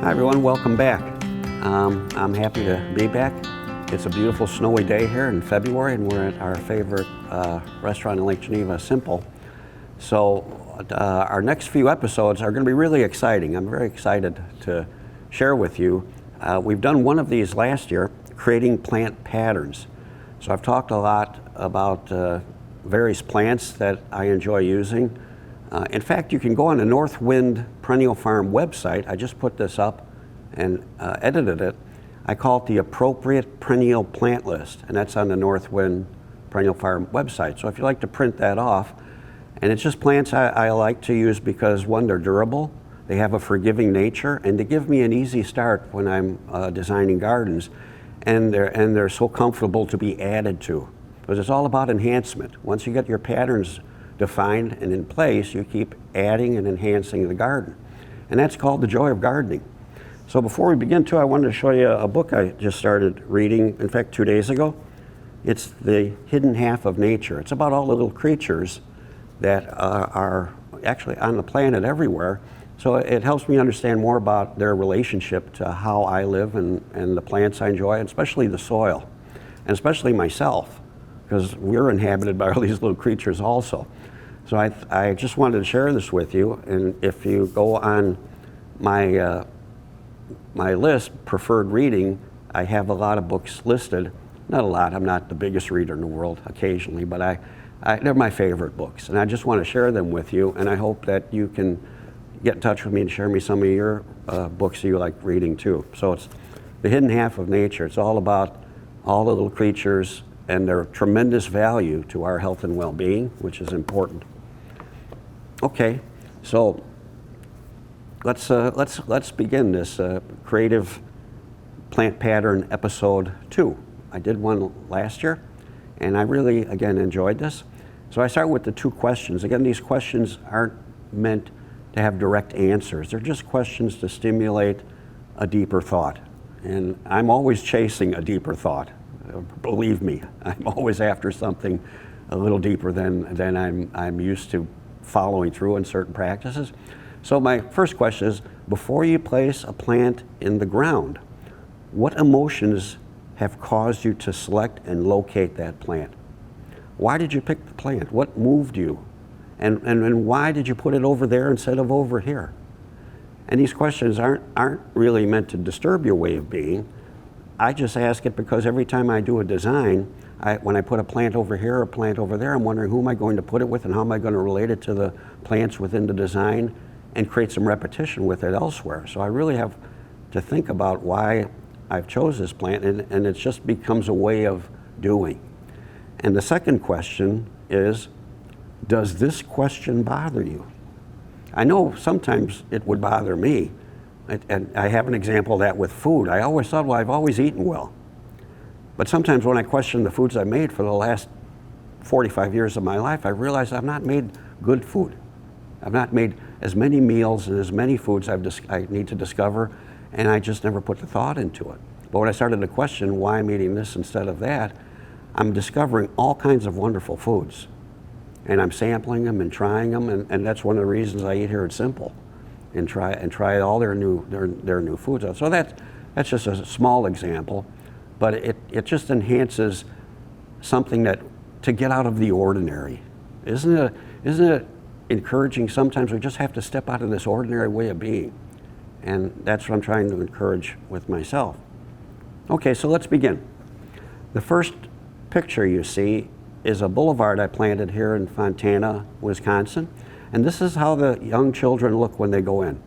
Hi everyone, welcome back. I'm happy to be back. It's a beautiful snowy day here in February and we're at our favorite restaurant in Lake Geneva, Simple. So our next few episodes are going to be really exciting. I'm very excited to share with you. We've done one of these last year, creating plant patterns. So I've talked a lot about various plants that I enjoy using. In fact, you can go on the northwindperennialfarm website. I just put this up and edited it. I call it the appropriate perennial plant list, and that's on the northwindperennialfarm website. So if you like to print that off, and it's just plants I like to use because one, they're durable, they have a forgiving nature, and they give me an easy start when I'm designing gardens, and they're so comfortable to be added to, because it's all about enhancement. Once you get your patterns defined and in place, you keep adding and enhancing the garden. And that's called the joy of gardening. So before we begin too, I wanted to show you a book I just started reading, in fact 2 days ago. It's The Hidden Half of Nature. It's about all the little creatures that are actually on the planet everywhere. So it helps me understand more about their relationship to how I live and the plants I enjoy, and especially the soil, and especially myself, because we're inhabited by all these little creatures also. So I just wanted to share this with you, and if you go on my my list, preferred reading, I have a lot of books listed. Not a lot, I'm not the biggest reader in the world occasionally, but they're my favorite books, and I just want to share them with you, and I hope that you can get in touch with me and share me some of your books that you like reading too. So it's The Hidden Half of Nature. It's all about all the little creatures and their tremendous value to our health and well-being, which is important. Okay, so let's begin this creative plant pattern episode 2. I did one last year, and I really, again, enjoyed this. So I start with the 2 questions. Again, these questions aren't meant to have direct answers. They're just questions to stimulate a deeper thought. And I'm always chasing a deeper thought. Believe me, I'm always after something a little deeper than I'm used to following through in certain practices. So my first question is, before you place a plant in the ground, what emotions have caused you to select and locate that plant? Why did you pick the plant? What moved you? And why did you put it over there instead of over here? And these questions aren't really meant to disturb your way of being. I just ask it because every time I do a design, when I put a plant over here or a plant over there, I'm wondering who am I going to put it with and how am I going to relate it to the plants within the design and create some repetition with it elsewhere. So I really have to think about why I've chose this plant, and it just becomes a way of doing. And the second question is, does this question bother you? I know sometimes it would bother me, and I have an example of that with food. I always thought, well, I've always eaten well. But sometimes when I question the foods I made for the last 45 years of my life, I realize I've not made good food. I've not made as many meals and as many foods I need to discover, and I just never put the thought into it. But when I started to question why I'm eating this instead of that, I'm discovering all kinds of wonderful foods. And I'm sampling them and trying them, and that's one of the reasons I eat here at Simple, and try all their new foods. So that's just a small example, but it just enhances something to get out of the ordinary. Isn't it encouraging? Sometimes we just have to step out of this ordinary way of being, and that's what I'm trying to encourage with myself. Okay, so let's begin. The first picture you see is a boulevard I planted here in Fontana, Wisconsin. And this is how the young children look when they go in.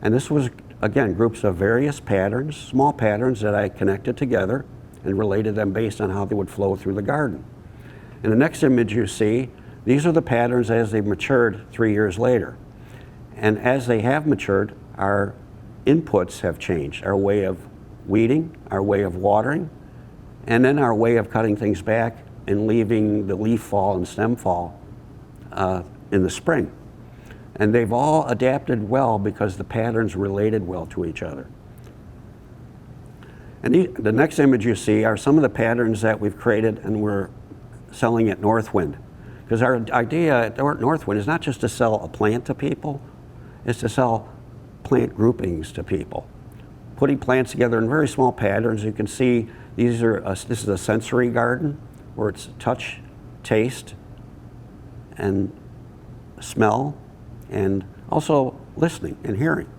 And this was, again, groups of various patterns, small patterns that I connected together and related them based on how they would flow through the garden. In the next image you see, these are the patterns as they matured 3 years later. And as they have matured, our inputs have changed. Our way of weeding, our way of watering, and then our way of cutting things back and leaving the leaf fall and stem fall in the spring. And they've all adapted well because the patterns related well to each other. And the next image you see are some of the patterns that we've created and we're selling at Northwind. Because our idea at Northwind is not just to sell a plant to people, it's to sell plant groupings to people. putting plants together in very small patterns. You can see this is a sensory garden where it's touch, taste, and smell, and also listening and hearing.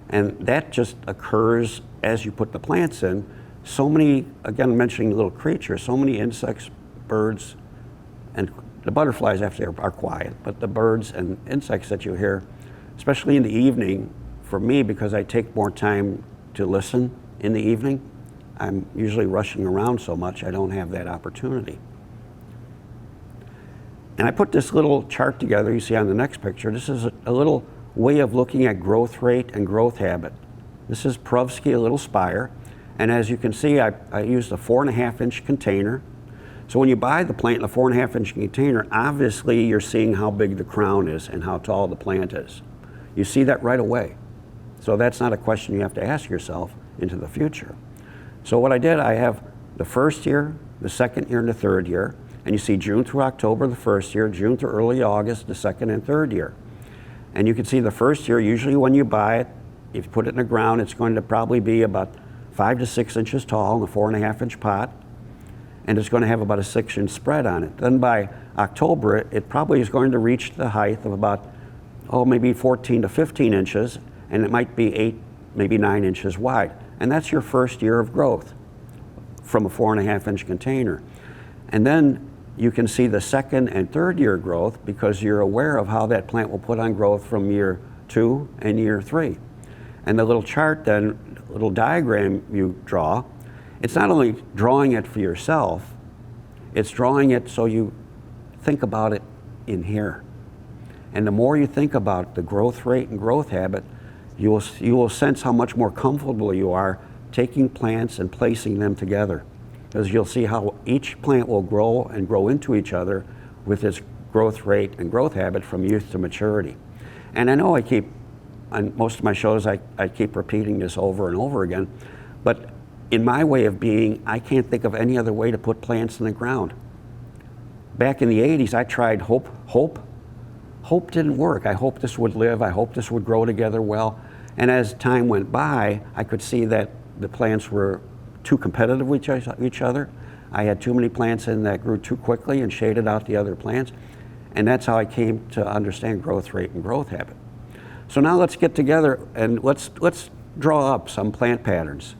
And that just occurs as you put the plants in. So many, again mentioning little creatures, so many insects, birds, and the butterflies actually are quiet, but the birds and insects that you hear, especially in the evening, for me, because I take more time to listen in the evening, I'm usually rushing around so much, I don't have that opportunity. And I put this little chart together, you see on the next picture. This is a little way of looking at growth rate and growth habit. This is Perovsky, a little spire. And as you can see, I used a 4.5-inch container. So when you buy the plant in a 4.5-inch container, obviously you're seeing how big the crown is and how tall the plant is. You see that right away. So that's not a question you have to ask yourself into the future. So what I did, I have the first year, the second year, and the third year. And you see June through October, the first year, June through early August, the second and third year. And you can see the first year, usually when you buy it, if you put it in the ground, it's going to probably be about 5 to 6 inches tall in a 4.5-inch pot. And it's going to have about a 6-inch spread on it. Then by October, it probably is going to reach the height of about, maybe 14 to 15 inches, and it might be 8, maybe 9 inches wide. And that's your first year of growth from a 4.5-inch container. And then you can see the second and third year growth because you're aware of how that plant will put on growth from year 2 and year 3. And the little chart then, little diagram you draw, it's not only drawing it for yourself, it's drawing it so you think about it in here. And the more you think about the growth rate and growth habit, you will sense how much more comfortable you are taking plants and placing them together. Because you'll see how each plant will grow and grow into each other with its growth rate and growth habit from youth to maturity. And I know on most of my shows, I keep repeating this over and over again, but in my way of being, I can't think of any other way to put plants in the ground. Back in the 80s, I tried hope. Hope didn't work. I hoped this would live. I hoped this would grow together well. And as time went by, I could see that the plants were too competitive with each other. I had too many plants in that grew too quickly and shaded out the other plants. And that's how I came to understand growth rate and growth habit. So now let's get together and let's draw up some plant patterns.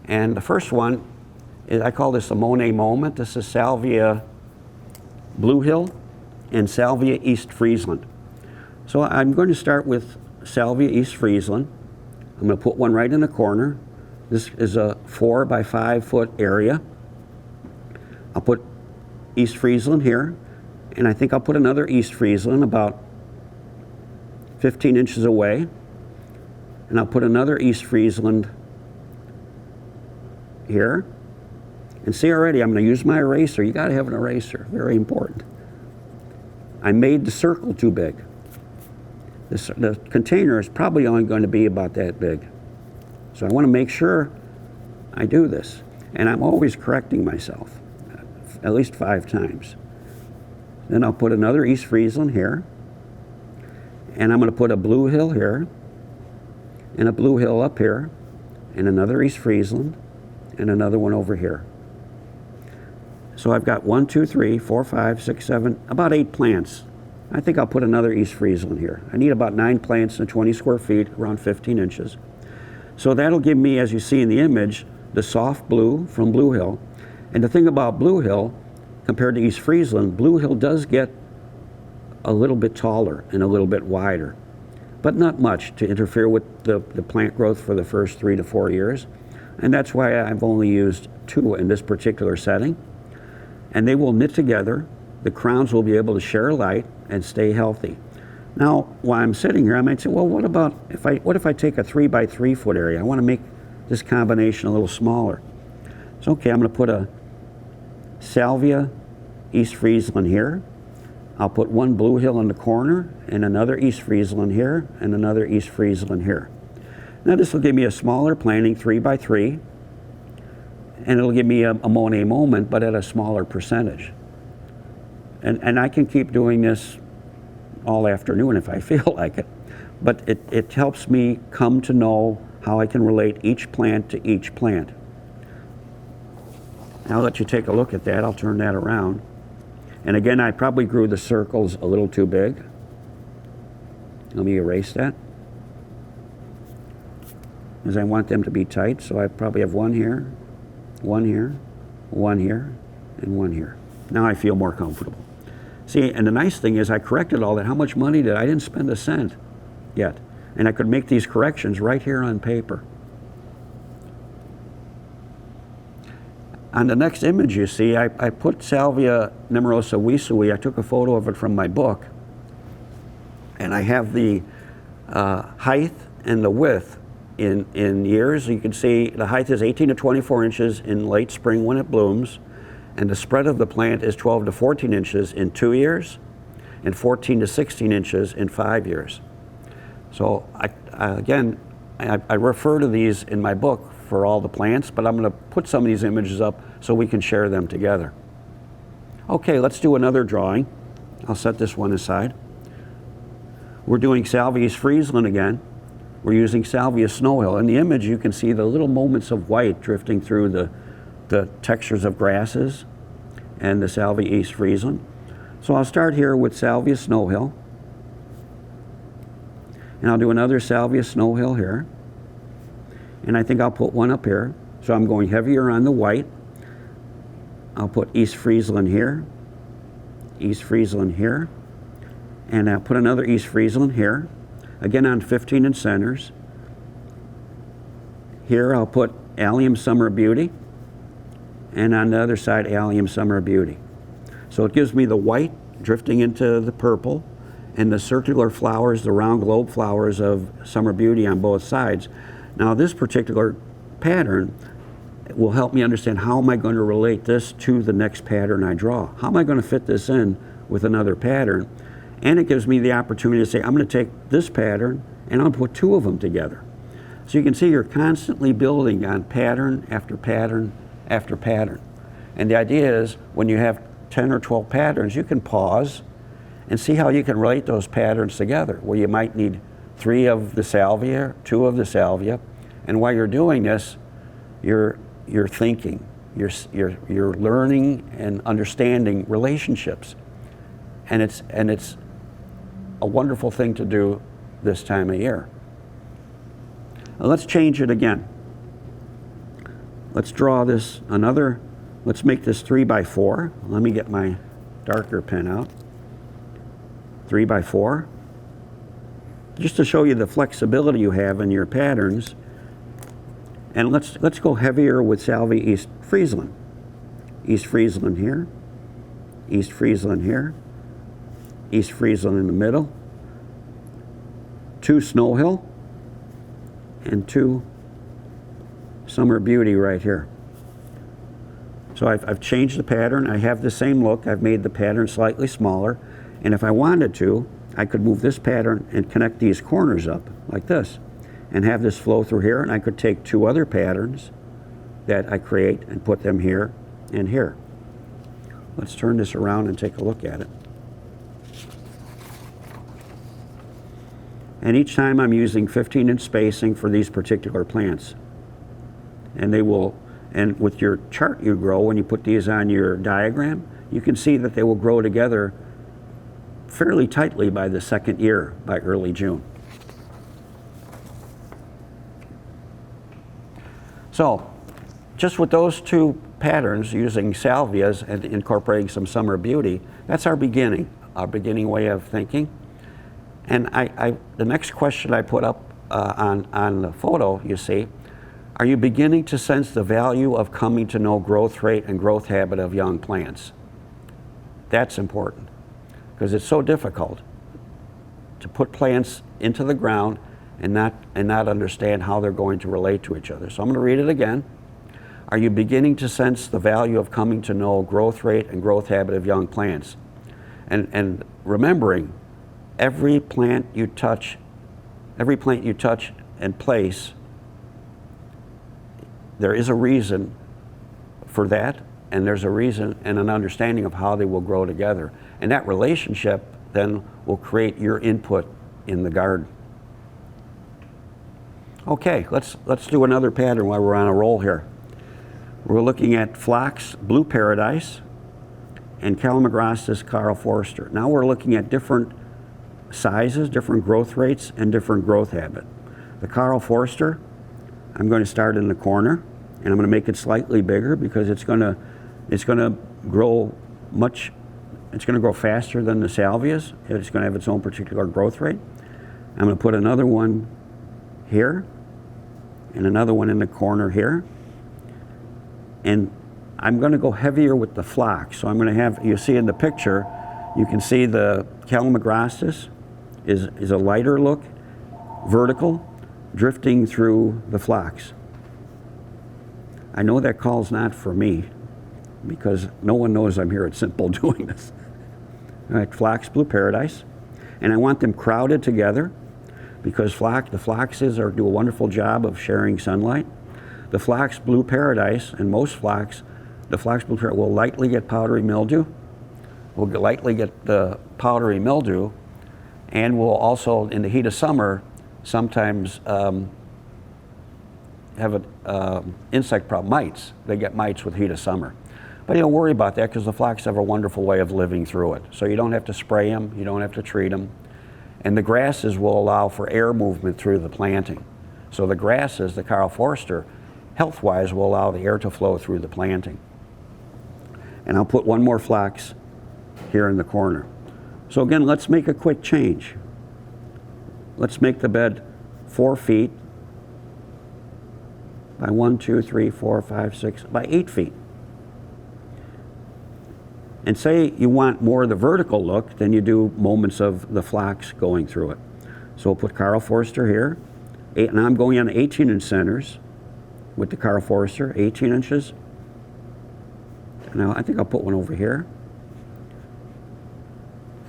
And the first one is, I call this a Monet moment. This is Salvia Blue Hill and Salvia East Friesland. So I'm going to start with Salvia East Friesland. I'm going to put one right in the corner. This is a 4 by 5 foot area. I'll put East Friesland here, and I think I'll put another East Friesland about 15 inches away, and I'll put another East Friesland here. And see already, I'm going to use my eraser. You got to have an eraser, very important. I made the circle too big. The container is probably only going to be about that big. So I want to make sure I do this. And I'm always correcting myself, at least 5 times. Then I'll put another East Friesland here. And I'm going to put a Blue Hill here, and a Blue Hill up here, and another East Friesland, and another one over here. So I've got 1, 2, 3, 4, 5, 6, 7, about 8 plants. I think I'll put another East Friesland here. I need about 9 plants in 20 square feet, around 15 inches. So that'll give me, as you see in the image, the soft blue from Blue Hill. And the thing about Blue Hill, compared to East Friesland, Blue Hill does get a little bit taller and a little bit wider, but not much to interfere with the plant growth for the first 3 to 4 years. And that's why I've only used 2 in this particular setting. And they will knit together. The crowns will be able to share light and stay healthy. Now, while I'm sitting here, I might say, well, what if I take a 3 by 3 foot area? I want to make this combination a little smaller. So, okay, I'm going to put a Salvia East Friesland here. I'll put one Blue Hill in the corner, and another East Friesland here, and another East Friesland here. Now this will give me a smaller planting, 3 by 3, and it'll give me a Monet moment, but at a smaller percentage. And I can keep doing this all afternoon if I feel like it. But it helps me come to know how I can relate each plant to each plant. I'll let you take a look at that. I'll turn that around. And again, I probably grew the circles a little too big. Let me erase that, as I want them to be tight. So I probably have one here, one here, one here, and one here. Now I feel more comfortable. See, and the nice thing is I corrected all that. How much money did I didn't spend a cent yet. And I could make these corrections right here on paper. On the next image you see, I put Salvia nemorosa wisui. I took a photo of it from my book. And I have the height and the width in years. You can see the height is 18 to 24 inches in late spring when it blooms. And the spread of the plant is 12 to 14 inches in 2 years and 14 to 16 inches in 5 years. So I refer to these in my book for all the plants, but I'm going to put some of these images up so we can share them together. Okay, let's do another drawing. I'll set this one aside. We're doing Salvia East Friesland again. We're using Salvia Snowhill. In the image you can see the little moments of white drifting through the textures of grasses and the Salvia East Friesland. So I'll start here with Salvia Snowhill. And I'll do another Salvia Snowhill here. And I think I'll put one up here. So I'm going heavier on the white. I'll put East Friesland here, East Friesland here, and I'll put another East Friesland here, again on 15 in centers. Here I'll put Allium Summer Beauty, and on the other side Allium Summer Beauty. So it gives me the white drifting into the purple, and the circular flowers, the round globe flowers of Summer Beauty on both sides. Now this particular pattern will help me understand how am I going to relate this to the next pattern I draw. How am I going to fit this in with another pattern? And it gives me the opportunity to say, I'm going to take this pattern and I'll put two of them together. So you can see you're constantly building on pattern after pattern after pattern. And the idea is when you have 10 or 12 patterns, you can pause and see how you can relate those patterns together, where you might need 3 of the salvia, 2 of the salvia, and while you're doing this, you're thinking, you're learning and understanding relationships, and it's a wonderful thing to do this time of year. Now let's change it again. Let's draw this another. Let's make this 3 by 4. Let me get my darker pen out. 3 by 4, just to show you the flexibility you have in your patterns. And let's go heavier with Salvia East Friesland. East Friesland here, East Friesland here, East Friesland in the middle, 2 Snowhill, and 2 Summer Beauty right here. So I've changed the pattern. I have the same look. I've made the pattern slightly smaller. And if I wanted to, I could move this pattern and connect these corners up like this and have this flow through here, and I could take 2 other patterns that I create and put them here and here. Let's turn this around and take a look at it. And each time I'm using 15-inch spacing for these particular plants. And they will, and with your chart you grow, when you put these on your diagram, you can see that they will grow together fairly tightly by the 2nd year, by early June. So, just with those 2 patterns, using salvias and incorporating some Summer Beauty, that's our beginning way of thinking. And the next question I put up on the photo, you see, are you beginning to sense the value of coming to know growth rate and growth habit of young plants? That's important, because it's so difficult to put plants into the ground and not understand how they're going to relate to each other. So I'm going to read it again. Are you beginning to sense the value of coming to know growth rate and growth habit of young plants? And remembering, every plant you touch and place, there is a reason for that, and there's a reason and an understanding of how they will grow together. And that relationship then will create your input in the garden. Okay, let's do another pattern while we're on a roll here. We're looking at Flax, Blue Paradise, and Calamagrostis, Karl Forrester. Now we're looking at different sizes, different growth rates, and different growth habit. The Karl Forrester, I'm going to start in the corner, and I'm going to make it slightly bigger because it's going to grow it's going to grow faster than the salvias. It's going to have its own particular growth rate. I'm going to put another one here, and another one in the corner here. And I'm going to go heavier with the Flax. So I'm going to have, you see in the picture, you can see the Calamagrostis is a lighter look, vertical, drifting through the Flax. I know that call's not for me because no one knows I'm here at Simple doing this. All right, Flax, Blue Paradise. And I want them crowded together because the Flaxes do a wonderful job of sharing sunlight. The Flax Blue Paradise and most flax, the Flax Blue Paradise will lightly get powdery mildew. Will lightly get the powdery mildew, and will also, in the heat of summer, sometimes have an insect problem, mites. They get mites with heat of summer. But you don't worry about that because the flax have a wonderful way of living through it. So you don't have to spray them, you don't have to treat them. And the grasses will allow for air movement through the planting. So the grasses, the Karl Forrester, health-wise will allow the air to flow through the planting. And I'll put one more flax here in the corner. So again, let's make a quick change. Let's make the bed 4 feet by 1, 2, 3, 4, 5, 6, by 8 feet. And say you want more of the vertical look, then you do moments of the flax going through it. So we'll put Karl Forrester here. And I'm going on 18-inch centers with the Karl Forrester, 18 inches. Now I think I'll put one over here,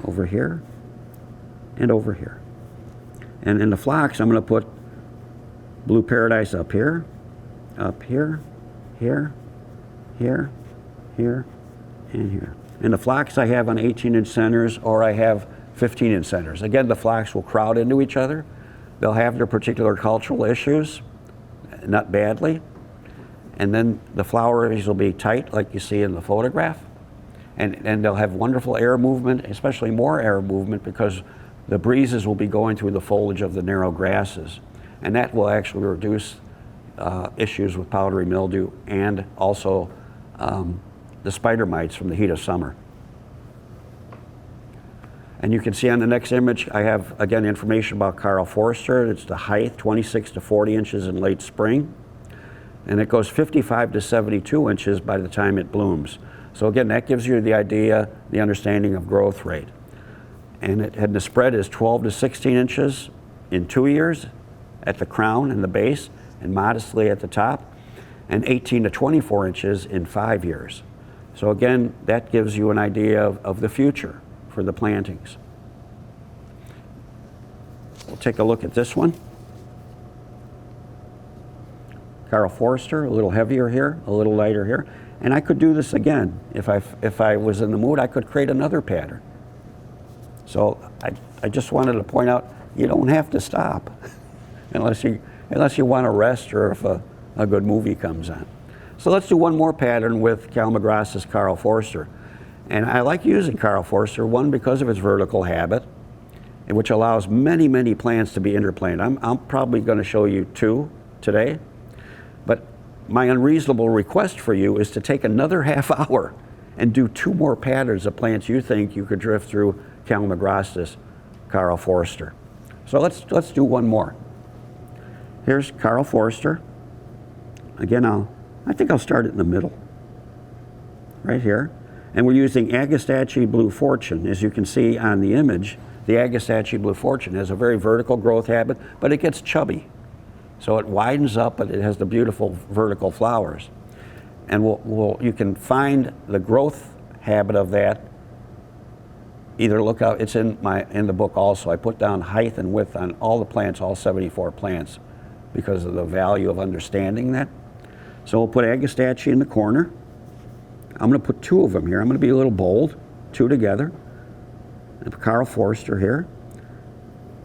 and over here. And in the flax, I'm going to put Blue Paradise up here, here, here, here, and here. And the flax I have on 18-inch centers, or I have 15-inch centers. Again, the flax will crowd into each other. They'll have their particular cultural issues, not badly. And then the flowers will be tight, like you see in the photograph. And they'll have wonderful air movement, especially more air movement, because the breezes will be going through the foliage of the narrow grasses. And that will actually reduce issues with powdery mildew and also the spider mites from the heat of summer. And you can see on the next image, I have, again, information about Karl Forrester. It's the height, 26 to 40 inches in late spring. And it goes 55 to 72 inches by the time it blooms. So again, that gives you the idea, the understanding of growth rate. And the spread is 12 to 16 inches in 2 years at the crown and the base, and modestly at the top, and 18 to 24 inches in 5 years. So again, that gives you an idea of the future for the plantings. We'll take a look at this one. Karl Forrester, a little heavier here, a little lighter here. And I could do this again. If I was in the mood, I could create another pattern. So I just wanted to point out, you don't have to stop unless you want to rest or if a good movie comes on. So let's do one more pattern with Calamagrostis Karl Forrester. And I like using Karl Forrester, one, because of its vertical habit, which allows many, many plants to be interplanted. I'm probably going to show you 2 today, but my unreasonable request for you is to take another half hour and do 2 more patterns of plants you think you could drift through Calamagrostis Karl Forrester. So let's do one more. Here's Karl Forrester. Again, I think I'll start it in the middle, right here. And we're using Agastachi Blue Fortune. As you can see on the image, the Agastachi Blue Fortune has a very vertical growth habit, but it gets chubby. So it widens up, but it has the beautiful vertical flowers. And you can find the growth habit of that. Either look out, it's in the book also. I put down height and width on all the plants, all 74 plants, because of the value of understanding that. So we'll put Agastachi in the corner. I'm going to put 2 of them here. I'm going to be a little bold, 2 together. Karl Forrester here.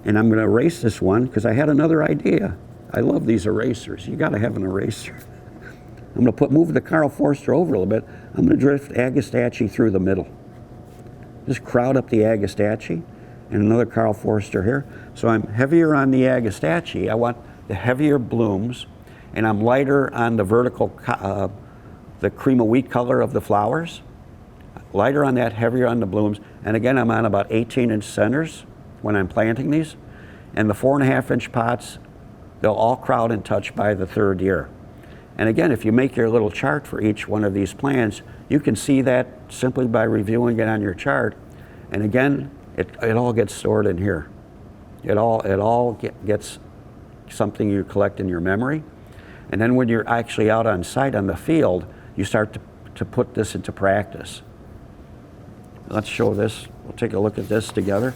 And I'm going to erase this one because I had another idea. I love these erasers. You got to have an eraser. I'm going to move the Karl Forrester over a little bit. I'm going to drift Agastachi through the middle. Just crowd up the Agastachi and another Karl Forrester here. So I'm heavier on the Agastachi. I want the heavier blooms, and I'm lighter on the vertical, the cream of wheat color of the flowers. Lighter on that, heavier on the blooms. And again, I'm on about 18-inch centers when I'm planting these. And the 4.5-inch pots, they'll all crowd and touch by the 3rd year. And again, if you make your little chart for each one of these plants, you can see that simply by reviewing it on your chart. And again, it all gets stored in here. It all gets something you collect in your memory. And then when you're actually out on site on the field, you start to put this into practice. Let's show this. We'll take a look at this together.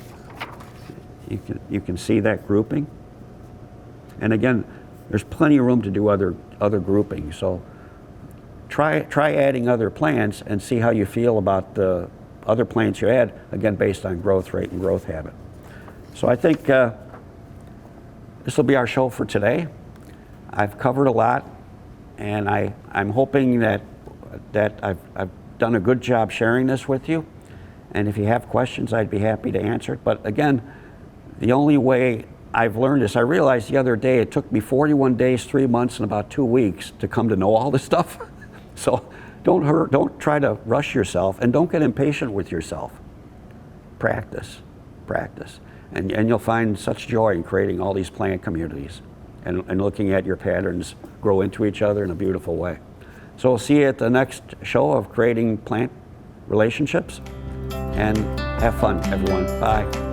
You can see that grouping. And again, there's plenty of room to do other grouping. So try adding other plants and see how you feel about the other plants you add, again, based on growth rate and growth habit. So I think this will be our show for today. I've covered a lot, and I'm hoping that I've done a good job sharing this with you. And if you have questions, I'd be happy to answer it. But again, the only way I've learned this, I realized the other day, it took me 41 days, 3 months, and about 2 weeks to come to know all this stuff. So don't try to rush yourself, and don't get impatient with yourself. Practice. And you'll find such joy in creating all these plant communities and looking at your patterns grow into each other in a beautiful way. So we'll see you at the next show of Creating Plant Relationships, and have fun, everyone. Bye.